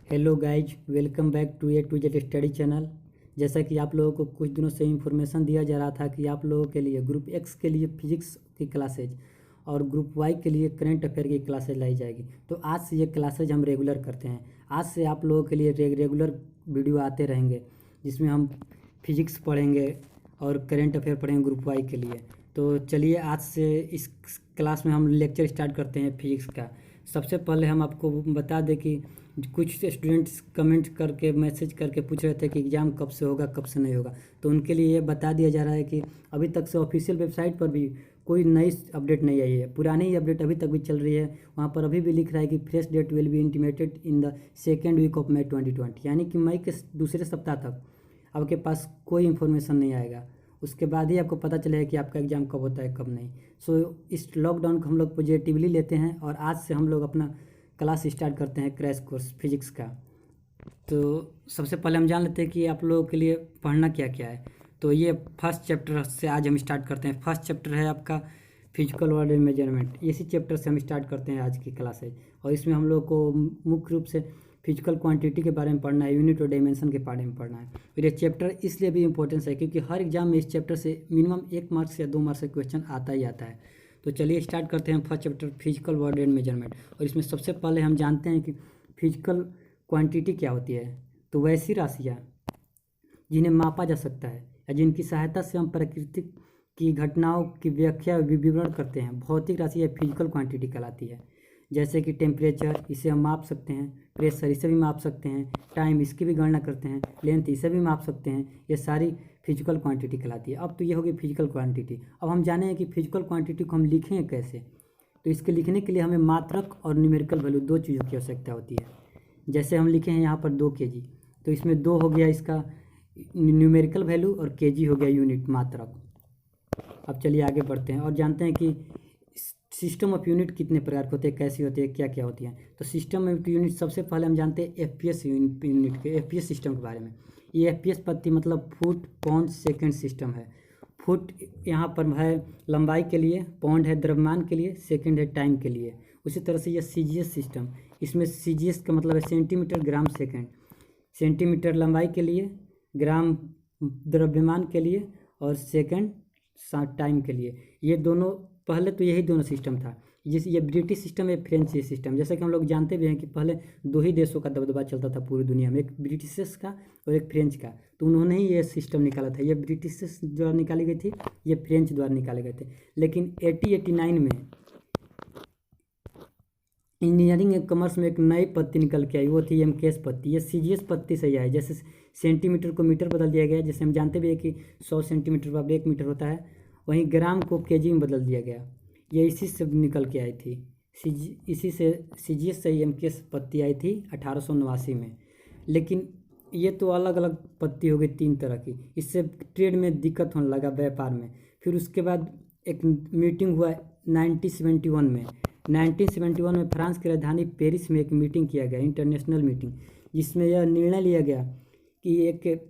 Hello guys, welcome back to A to Z study channel. जैसा कि आप लोगों को कुछ दिनों से इन्फॉर्मेशन दिया जा रहा था कि आप लोगों के लिए ग्रुप एक्स के लिए फिजिक्स की क्लासेज और ग्रुप वाई के लिए करंट अफेयर की क्लासेज लाई जाएगी। तो आज से ये क्लासेज हम रेगुलर करते हैं। आज से आप लोगों के लिए रेगुलर वीडियो आते रहेंगे जिसमें हम फिजिक्स पढ़ेंगे और करंट अफेयर पढ़ेंगे ग्रुप वाई के लिए। तो चलिए आज से इस क्लास में हम लेक्चर स्टार्ट करते हैं फिजिक्स का। सबसे पहले हम आपको बता दें कि कुछ स्टूडेंट्स कमेंट करके मैसेज करके पूछ रहे थे कि एग्ज़ाम कब से होगा कब से नहीं होगा। तो उनके लिए ये बता दिया जा रहा है कि अभी तक से ऑफिशियल वेबसाइट पर भी कोई नई अपडेट नहीं आई है। पुरानी ही अपडेट अभी तक भी चल रही है। वहाँ पर अभी भी लिख रहा है कि fresh date will be intimated in the second week of May 2020, यानी कि मई के दूसरे सप्ताह तक आपके पास कोई इन्फॉर्मेशन नहीं आएगा। उसके बाद ही आपको पता चलेगा कि आपका एग्ज़ाम कब होता है कब नहीं। इस लॉकडाउन को हम लोग पॉजिटिवली लेते हैं और आज से हम लोग अपना क्लास स्टार्ट करते हैं क्रैश कोर्स फिजिक्स का। तो सबसे पहले हम जान लेते हैं कि आप लोगों के लिए पढ़ना क्या क्या है। तो ये फर्स्ट चैप्टर से आज हम स्टार्ट करते हैं। फर्स्ट चैप्टर है आपका फिजिकल वर्ड एंड मेजरमेंट। इसी चैप्टर से हम स्टार्ट करते हैं आज की क्लासेज। और इसमें हम लोग को मुख्य रूप से फिजिकल क्वांटिटी के बारे में पढ़ना है, यूनिट और डायमेंशन के बारे में पढ़ना है। और ये चैप्टर इसलिए भी इम्पोर्टेंस है क्योंकि हर एग्जाम में इस चैप्टर से मिनिमम 1 मार्क्स या 2 मार्क्स का क्वेश्चन आता ही आता है। तो चलिए स्टार्ट करते हैं first chapter physical word and measurement. और इसमें सबसे पहले हम जानते हैं कि फिजिकल क्वांटिटी क्या होती है। तो वैसी राशियाँ जिन्हें मापा जा सकता है या जिनकी सहायता से हम प्राकृतिक की घटनाओं की व्याख्या विवरण करते हैं, भौतिक राशि या फिजिकल क्वांटिटी कहलाती है। जैसे कि टेम्परेचर, इसे हम माप सकते हैं। प्रेशर, इसे भी माप सकते हैं। टाइम, इसकी भी गणना करते हैं। लेंथ, इसे भी माप सकते हैं। ये सारी फिजिकल क्वांटिटी कहलाती है। अब तो ये होगी फिजिकल क्वांटिटी। अब हम जाने हैं कि फिजिकल क्वांटिटी को हम लिखें कैसे। तो इसके लिखने के लिए हमें मात्रक और न्यूमेरिकल वैल्यू, दो चीज़ों की आवश्यकता होती है। जैसे हम लिखे हैं यहाँ पर 2 kg, तो इसमें 2 हो गया इसका न्यूमेरिकल वैल्यू और kg हो गया यूनिट, मात्रक। अब चलिए आगे बढ़ते हैं और जानते हैं कि सिस्टम ऑफ यूनिट कितने प्रकार के होते हैं, कैसी होती है, क्या क्या होती हैं। तो सिस्टम ऑफ यूनिट सबसे पहले हम जानते हैं एफपीएस यूनिट के, एफपीएस सिस्टम के बारे में। ये एफपीएस पद्धति मतलब फुट पाउंड सेकंड सिस्टम है। फुट यहाँ पर है लंबाई के लिए, पाउंड है द्रव्यमान के लिए, सेकंड है टाइम के लिए। उसी तरह से ये सीजीएस सिस्टम, इसमें सीजीएस का मतलब है सेंटीमीटर ग्राम सेकंड। सेंटीमीटर लंबाई के लिए, ग्राम द्रव्यमान के लिए और सेकंड टाइम के लिए। ये दोनों पहले तो यही दोनों सिस्टम था। ये ब्रिटिश सिस्टम है, फ्रेंच सिस्टम। जैसा कि हम लोग जानते भी हैं कि पहले 2 ही देशों का दबदबा चलता था पूरी दुनिया में, एक ब्रिटिश का और एक फ्रेंच का। तो उन्होंने ही ये सिस्टम निकाला था। ये ब्रिटिश द्वारा निकाली गई थी, ये फ्रेंच द्वारा निकाले गए थे। लेकिन 1889 में इंजीनियरिंग एंड कॉमर्स में एक नई पद्धति निकल के आई, वो थी एमकेएस पद्धति। ये सीजीएस पद्धति से है। जैसे सेंटीमीटर को मीटर बदल दिया गया, जैसे हम जानते भी हैं कि 100 सेंटीमीटर पर 1 मीटर होता है, वहीं ग्राम को केजी में बदल दिया गया। ये इसी से निकल के आई थी। इसी से सीजीएस से एमकेएस पद्धति आई थी 1889 में। लेकिन ये तो अलग अलग पद्धति हो गई 3 तरह की। इससे ट्रेड में दिक्कत होने लगा, व्यापार में। फिर उसके बाद एक मीटिंग हुआ 1971 में। 1971 में फ्रांस की राजधानी पेरिस में एक मीटिंग किया गया, इंटरनेशनल मीटिंग, जिसमें यह निर्णय लिया गया कि एक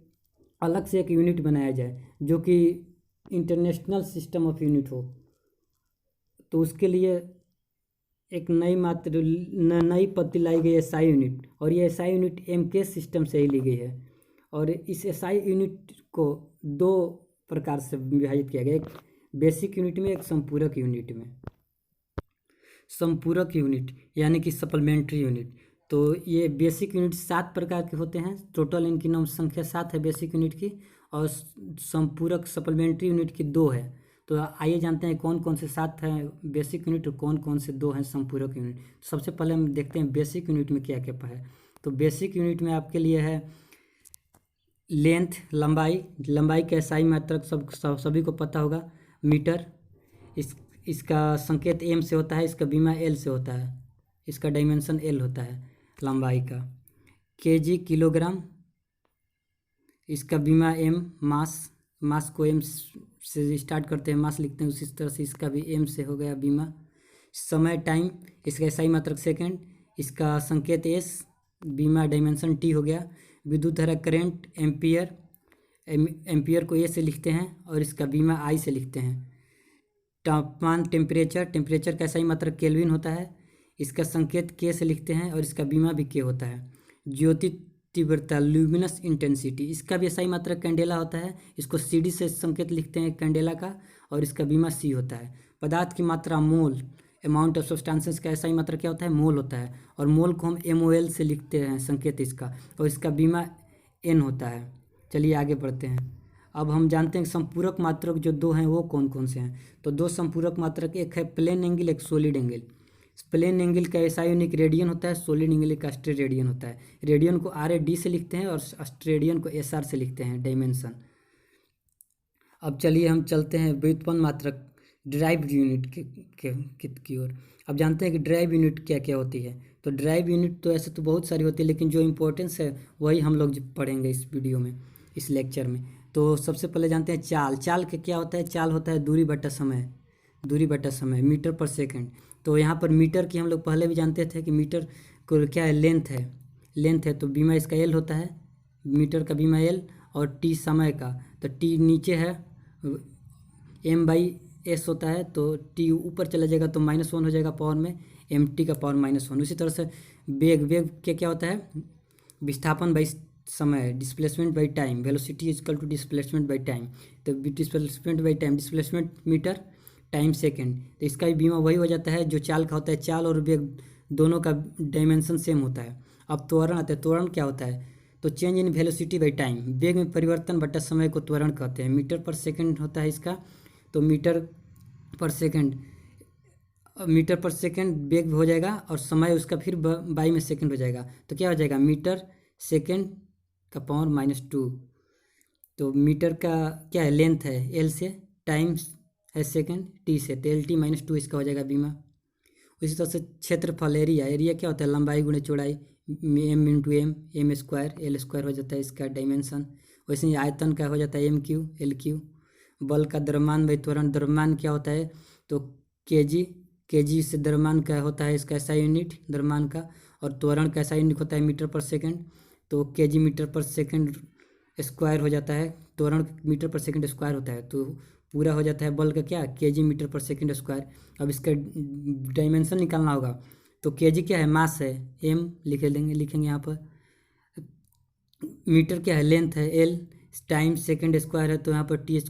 अलग से एक यूनिट बनाया जाए जो कि इंटरनेशनल सिस्टम ऑफ यूनिट हो। तो उसके लिए एक नई पद्धति लाई गई, एसआई यूनिट। और ये एसआई यूनिट एमकेएस सिस्टम से ही ली गई है। और इस एसआई यूनिट को 2 प्रकार से विभाजित किया गया, एक बेसिक यूनिट में, एक संपूरक यूनिट में। संपूरक यूनिट यानी कि सप्लीमेंट्री यूनिट। तो ये बेसिक यूनिट 7 प्रकार के होते हैं। टोटल इनकी नाम संख्या 7 है बेसिक यूनिट की, और संपूरक सप्लीमेंट्री यूनिट की 2 है। तो आइए जानते हैं कौन कौन से 7 हैं बेसिक यूनिट और कौन कौन से 2 हैं संपूरक यूनिट। सबसे पहले हम देखते हैं बेसिक यूनिट में क्या क्या है। तो बेसिक यूनिट में आपके लिए है लेंथ, लंबाई का एसआई मात्रक सभी को पता होगा, मीटर। इसका संकेत एम से होता है, इसका बीमा एल से होता है, इसका डायमेंशन एल होता है लंबाई का। केजी किलोग्राम, इसका बीमा एम। मास को एम से स्टार्ट करते हैं, मास लिखते हैं, उसी तरह से इसका भी एम से हो गया बीमा। समय टाइम, इसका एसआई मात्रक सेकंड, इसका संकेत एस, बीमा डायमेंशन टी हो गया। विद्युत धारा करंट एम्पियर, एम्पियर को ए से लिखते हैं और इसका बीमा आई से लिखते हैं। तापमान टेम्परेचर का सही मात्रक केल्विन होता है, इसका संकेत के से लिखते हैं और इसका बीमा भी के होता है। ज्योति तीव्रता ल्यूमिनस इंटेंसिटी, इसका भी SI मात्रक कैंडेला होता है। इसको CD से संकेत लिखते हैं कैंडेला का, और इसका बीमा C होता है। पदार्थ की मात्रा मोल, अमाउंट ऑफ सब्सटेंसेस का SI मात्रक क्या होता है? मोल होता है, और मोल को हम MOL से लिखते हैं संकेत इसका, और इसका बीमा N होता है। चलिए आगे बढ़ते हैं। अब हम जानते हैं कि संपूरक मात्रक जो दो हैं वो कौन कौन से हैं। तो दो संपूरक मात्रक, एक है प्लेन एंगल, एक सॉलिड एंगल। प्लेन एंगल का SI यूनिट रेडियन होता है, सॉलिड एंगल का स्टेरेडियन होता है। रेडियन को RAD से लिखते हैं और स्टेरेडियन को SR से लिखते हैं, डायमेंशन। अब चलिए हम चलते हैं व्युत्पन्न मात्रक ड्राइव यूनिट की ओर। अब जानते हैं कि ड्राइव यूनिट क्या क्या होती है। तो ड्राइव यूनिट तो ऐसे तो बहुत सारी होती है, लेकिन जो इम्पोर्टेंस है वही हम लोग पढ़ेंगे इस वीडियो में, इस लेक्चर में। तो सबसे पहले जानते हैं चाल। चाल का क्या होता है? चाल होता है दूरी बटा समय, दूरी बटा समय, मीटर पर सेकंड। तो यहाँ पर मीटर की हम लोग पहले भी जानते थे कि मीटर को क्या है, लेंथ है, लेंथ है, तो बीमा इसका L होता है, मीटर का बीमा L, और T समय का, तो T नीचे है, M/S होता है, तो T ऊपर चला जाएगा तो -1 हो जाएगा पावर में, MT का पावर -1। उसी तरह से वेग, वेग क्या होता है? विस्थापन बाई समय, displacement by time, velocity is equal to displacement by time. तो displacement by time, displacement metre, time second, तो इसका भी बीमा वही हो जाता है जो चाल का होता है। चाल और वेग दोनों का डायमेंशन सेम होता है। अब त्वरण आता है। त्वरण क्या होता है? तो change in velocity by time, वेग में परिवर्तन बटा समय को त्वरण कहते हैं। मीटर पर सेकंड होता है इसका, तो मीटर पर सेकंड, मीटर पर सेकंड वेग हो जाएगा, और समय उसका फिर बाई में सेकंड हो जाएगा, तो क्या हो जाएगा? मीटर सेकंड का पावर -2। तो मीटर का क्या है? लेंथ है L से, टाइम है सेकंड T से, तो LT -2 इसका हो जाएगा बीमा। उसी तरह से क्षेत्रफल, एरिया, एरिया क्या होता है? लंबाई गुणे चौड़ाई, M × M स्क्वायर, L² हो जाता है इसका डायमेंशन। वैसे ही आयतन का हो जाता है MQ, LQ। बल का द्रव्यमान बाई त्वरण, द्रव्यमान क्या होता है? तो केजी से द्रव्यमान का होता है इसका SI यूनिट द्रव्यमान का, और त्वरण का SI यूनिट होता है मीटर पर सेकंड, तो केजी मीटर पर सेकंड स्क्वायर हो जाता है, त्वरण मीटर पर सेकंड स्क्वायर होता है, तो पूरा हो जाता है बल का क्या? केजी मीटर पर सेकंड स्क्वायर। अब इसका डायमेंशन निकालना होगा, तो केजी क्या है? मास है, M लिखेंगे यहाँ पर। मीटर क्या है? लेंथ है L, टाइम सेकंड स्क्वायर है, तो यहाँ पर T²,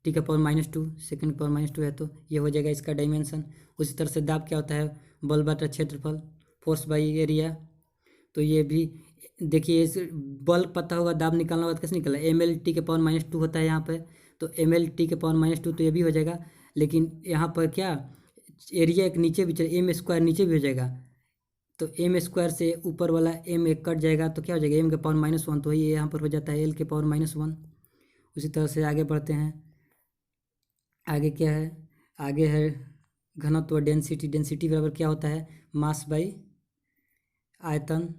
T का पावर -2, सेकंड का पावर -2 है, तो ये हो जाएगा इसका डायमेंशन। उसी तरह से दाब क्या होता है? बल बटा क्षेत्रफल, फोर्स बाई एरिया। तो ये भी देखिए, इस बल पता होगा, दाब निकालना होगा तो कैसे निकला? MLT के पावर -2 होता है यहाँ पे, तो MLT के पावर -2, तो ये भी हो जाएगा। लेकिन यहाँ पर क्या, एरिया एक नीचे भी M² नीचे भी हो जाएगा, तो M² से ऊपर वाला M एक कट जाएगा, तो क्या हो जाएगा? M के पावर -1, तो ये यहाँ पर हो जाता है L के पावर -1। उसी तरह से आगे बढ़ते हैं। आगे क्या है? आगे है घनत्व, डेंसिटी। डेंसिटी बराबर क्या होता है? मास बाई आयतन।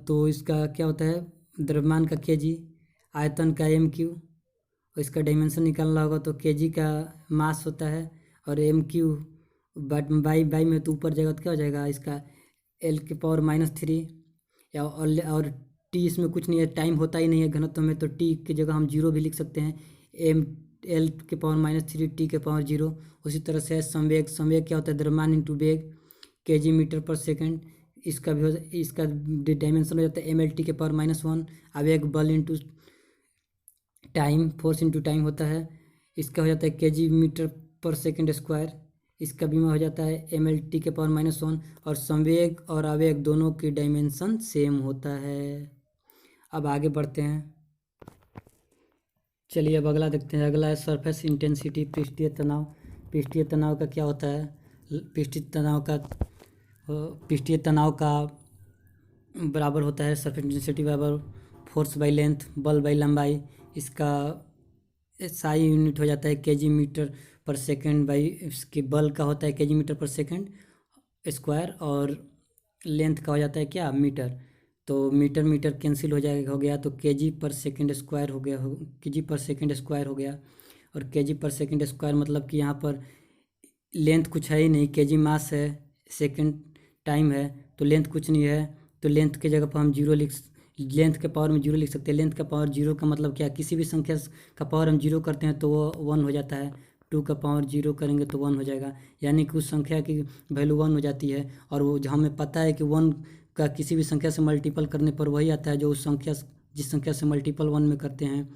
तो इसका क्या होता है? द्रव्यमान का केजी, आयतन का MQ, और इसका डायमेंशन निकालना होगा, तो केजी का मास होता है, और MQ बाई में तो ऊपर जाएगा, तो क्या हो जाएगा इसका? L के पावर -3, या और T इसमें कुछ नहीं है, टाइम होता ही नहीं है घनत्व में, तो T की जगह हम 0 भी लिख सकते हैं, L के पावर -3, T के पावर 0। उसी तरह से संवेग, संवेग क्या होता है? द्रव्यमान इंटू वेग, केजी मीटर पर सेकंड, इसका भी इसका डायमेंशन हो जाता है MLT के पावर -1। आवेग, बल into time, force into time होता है, इसका हो जाता है केजी मीटर पर सेकंड स्क्वायर। इसका बीमा हो जाता है MLT के पावर -1, और संवेग और आवेग दोनों की डायमेंशन सेम होता है। अब आगे बढ़ते हैं। चलिए अब अगला देखते हैं। अगला है सरफेस इंटेंसिटी, पृष्ठीय तनाव। पृष्ठीय तनाव का क्या होता है? पृष्ठीय तनाव का बराबर होता है सरफेस इंटेंसिटी बराबर फोर्स बाई लेंथ, बल बाई लंबाई। इसका SI यूनिट हो जाता है केजी मीटर पर सेकंड बाई, इसकी बल का होता है केजी मीटर पर सेकंड स्क्वायर, और लेंथ का हो जाता है क्या? मीटर। तो मीटर मीटर कैंसिल हो गया, तो केजी पर सेकंड स्क्वायर हो गया, केजी पर सेकंड स्क्वायर हो गया। और केजी पर सेकंड स्क्वायर मतलब कि यहाँ पर लेंथ कुछ है ही नहीं, केजी मास है, सेकंड टाइम है, तो लेंथ कुछ नहीं है, तो लेंथ के जगह पर हम लेंथ के पावर में 0 लिख सकते हैं। लेंथ का पावर 0 का मतलब क्या? किसी भी संख्या का पावर हम 0 करते हैं तो वो 1 हो जाता है, 2 का पावर 0 करेंगे तो 1 हो जाएगा, यानी कि उस संख्या की वैल्यू 1 हो जाती है। और वो हमें पता है कि 1 का किसी भी संख्या से मल्टीपल करने पर वही आता है जो उस संख्या जिस संख्या से मल्टीपल 1 में करते हैं।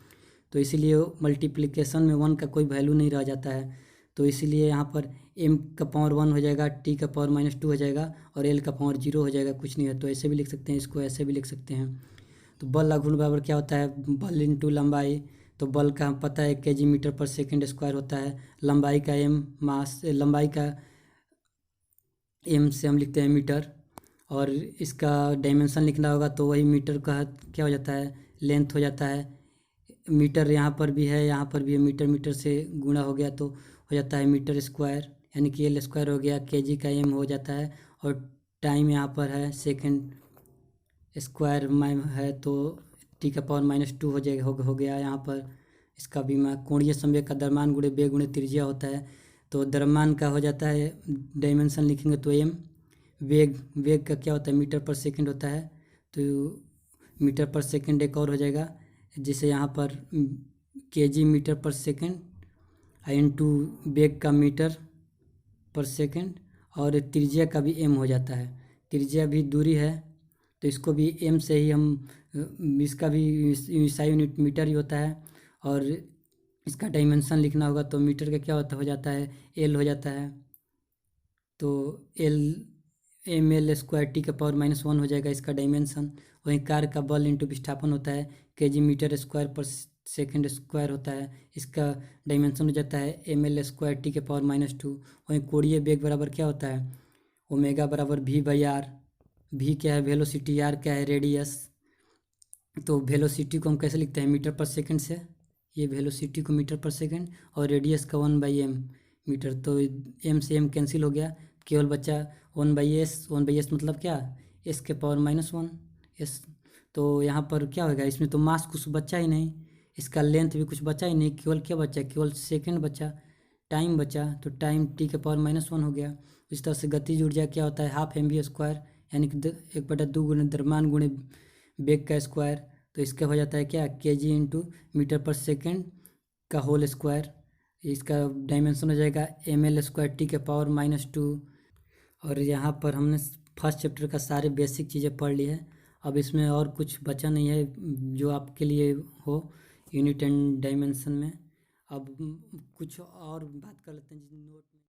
तो इसीलिए मल्टीप्लिकेशन में 1 का कोई वैल्यू नहीं रह जाता है। तो इसीलिए यहाँ पर m का पावर 1 हो जाएगा, t का पावर -2 हो जाएगा और l का पावर 0 हो जाएगा, कुछ नहीं है। तो ऐसे भी लिख सकते हैं, इसको ऐसे भी लिख सकते हैं। तो बल का गुण बराबर क्या होता है, बल इंटू लंबाई। तो बल का हम पता है kg मीटर पर सेकंड स्क्वायर होता है। लंबाई का m मास, लंबाई का m से हम लिखते हैं मीटर, और इसका डायमेंशन लिखना होगा तो वही मीटर का क्या हो जाता है, लेंथ हो जाता है। मीटर यहाँ पर भी है, यहाँ पर भी है, मीटर मीटर से गुणा हो गया तो हो जाता है मीटर स्क्वायर, यानी कि l स्क्वायर हो गया, kg का m हो जाता है। और टाइम यहाँ पर है सेकंड स्क्वायर में है तो t का पावर -2 हो जाएगा, हो गया यहाँ पर। इसका भी कोणीय संवेग का द्रव्यमान गुणे वेग गुणे त्रिज्या होता है। तो द्रव्यमान का हो जाता है, डायमेंशन लिखेंगे तो m, वेग का क्या होता है, मीटर पर सेकंड होता है। तो मीटर पर सेकंड एक और हो जाएगा, जिसे यहाँ पर kg मीटर पर सेकंड इंटू वेग का मीटर पर सेकंड, और त्रिज्या का भी m हो जाता है। त्रिज्या भी दूरी है तो इसको भी m से ही हम, इसका भी ईसाई यूनिट मीटर ही होता है। और इसका डायमेंशन लिखना होगा तो मीटर का क्या होता हो जाता है, l हो जाता है। तो l ml स्क्वायर t का पावर -1 हो जाएगा इसका डायमेंशन। वहीं कार्य का बल इंटू विस्थापन होता है, kg मीटर स्क्वायर पर सेकंड स्क्वायर होता है, इसका डायमेंशन हो जाता है ml स्क्वायर t के पावर -2। वहीं कोणीय वेग बराबर क्या होता है, ओमेगा बराबर v/r। v क्या है, वेलोसिटी, r क्या है, रेडियस। तो वेलोसिटी को हम कैसे लिखते हैं, मीटर पर सेकंड से, ये वेलोसिटी को मीटर पर सेकंड, और रेडियस का 1/m मीटर। तो m से m कैंसिल हो गया, केवल बचा 1/s। 1/s मतलब क्या, s के पावर -1 s। तो यहाँ पर क्या होगा, इसमें तो मास कुछ बचा ही नहीं, इसका लेंथ भी कुछ बचा ही नहीं, केवल क्या बचा, केवल सेकंड बचा, टाइम बचा। तो टाइम t के पावर -1 हो गया। इस तरह से गतिज ऊर्जा क्या होता है, हाफ mv², यानी कि 1/2 गुणे द्रव्यमान गुणे वेग का स्क्वायर। तो इसका हो जाता है क्या, kg इंटू मीटर पर सेकंड का होल स्क्वायर। इसका डायमेंशन हो जाएगा ml स्क्वायर t के पावर -2। और यहाँ पर हमने फर्स्ट चैप्टर का सारे बेसिक चीज़ें पढ़ ली है। अब इसमें और कुछ बचा नहीं है जो आपके लिए हो यूनिट एंड डायमेंशन में। अब कुछ और बात कर लेते हैं नोट।